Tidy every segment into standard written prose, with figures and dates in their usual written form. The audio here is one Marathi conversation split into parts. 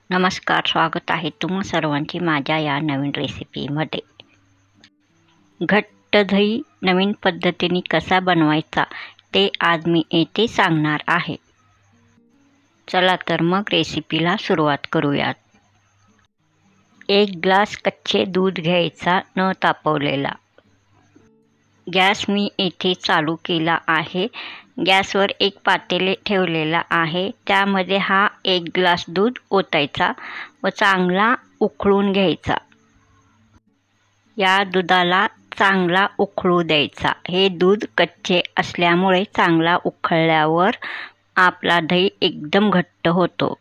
नमस्कार, स्वागत आहे तुम्हा सर्वांचे माझ्या या नवीन रेसिपीमध्ये। घट्ट दही नवीन पद्धतीने कसा बनवायचा ते आज मी येथे सांगणार आहे। चला तर मग रेसिपीला सुरुवात करूयात। 1 ग्लास कच्चे दूध घ्यायचा, न तापवलेला। गॅस मी येथे चालू केला आहे। गॅसवर एक पातेले ठेवलेला आहे। त्यामध्ये हा 1 ग्लास दूध ओतायचा व चांगला उकळून घ्यायचा। या दुधाला चांगला उकळू द्यायचा। हे दूध कच्चे असल्यामुळे चांगला उकळल्यावर आपला दही एकदम घट्ट होतो।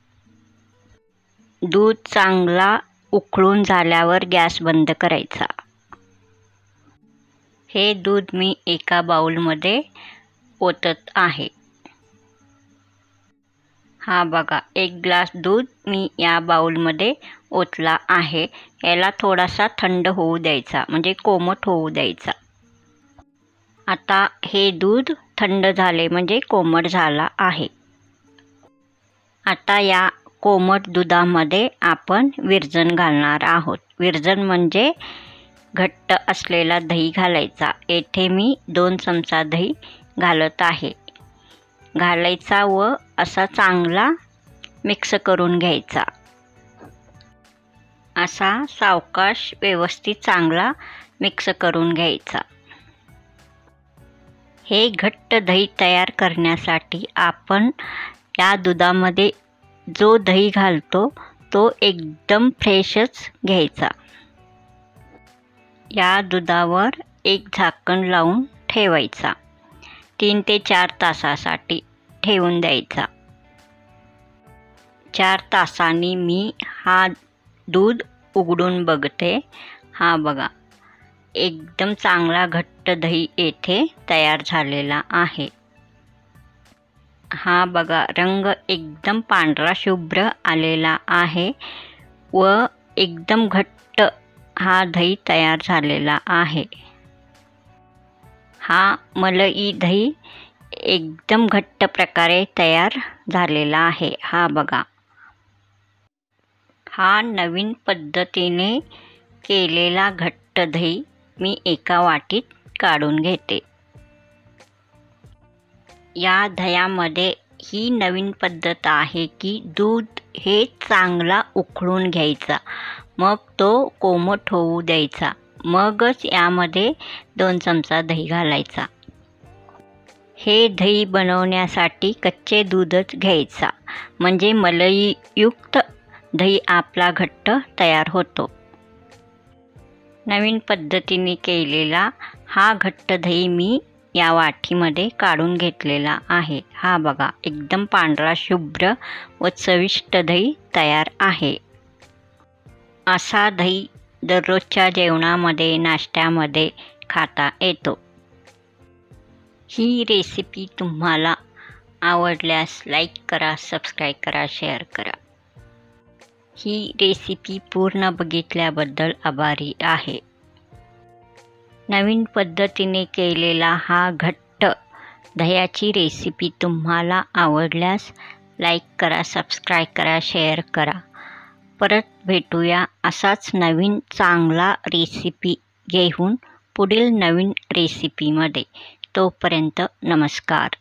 दूध चांगला उकळून झाल्यावर गॅस बंद करायचा। हे दूध मी एका बाउलमध्ये ओतत आहे। हा बघा, 1 ग्लास दूध मी या बाउलमध्ये ओतला आहे। याला थोडासा थंड होऊ द्यायचा, म्हणजे कोमट होऊ द्यायचा। आता हे दूध थंड झाले म्हणजे कोमट झाला आहे। आता या कोमट दुधामध्ये आपण विरजण घालणार आहोत। विरजण म्हणजे घट्ट असलेला दही घालायचा। येथे मी 2 चमचा दही घालत आहे। घालायचा व असा चांगला मिक्स करून घ्यायचा। असा सावकाश व्यवस्थित चांगला मिक्स करून घ्यायचा। हे घट्ट दही तयार करण्यासाठी आपण या दुधामध्ये जो दही घालतो तो एकदम फ्रेशच घ्यायचा। या दुधावर एक झाकण लावून ठेवायचा। 3 ते 4 तासासाठी ठेवून द्यायचा। 4 तासांनी मी हा दूध उघडून बघते। हा बघा, एकदम चांगला घट्ट दही येथे तयार झालेला आहे। हा बघा, रंग एकदम पांढरा शुभ्र आलेला आहे व एकदम घट्ट हा दही तयार झालेला आहे। हा मलाई दही एकदम घट्ट प्रकारे तयार झालेला आहे। हा बघा, हा नवीन पद्धतीने केलेला घट्ट दही मी एका वाटीत काढून घेते। या दह्यामध्ये ही नवीन पद्धत आहे की दूध हे चांगला उकळून घ्यायचा, मग तो कोमट होऊ द्यायचा, मगच यामध्ये 2 चमचा दही घालायचा। हे दही बनवण्यासाठी कच्चे दूधच घ्यायचा, म्हणजे मलईयुक्त दही आपला घट्ट तयार होतो। नवीन पद्धतीने केलेला हा घट्ट दही मी या वाटीमध्ये काढून घेतलेला आहे। हा बघा, एकदम पांढरा शुभ्र व चविष्ट दही तयार आहे। असा दही दररोजच्या जेवणामध्ये, नाश्त्यामध्ये खाता येतो। ही रेसिपी तुम्हाला आवडल्यास लाईक करा, सबस्क्राईब करा, शेअर करा। ही रेसिपी पूर्ण बघितल्याबद्दल आभारी आहे। नवीन पद्धतीने केलेला हा घट्ट दह्याची रेसिपी तुम्हाला आवडल्यास लाईक करा, सबस्क्राईब करा, शेअर करा। परत भेटूया असाच नवीन चांगला रेसिपी घेऊन पुढील नवीन रेसिपीमध्ये। तोपर्यंत नमस्कार।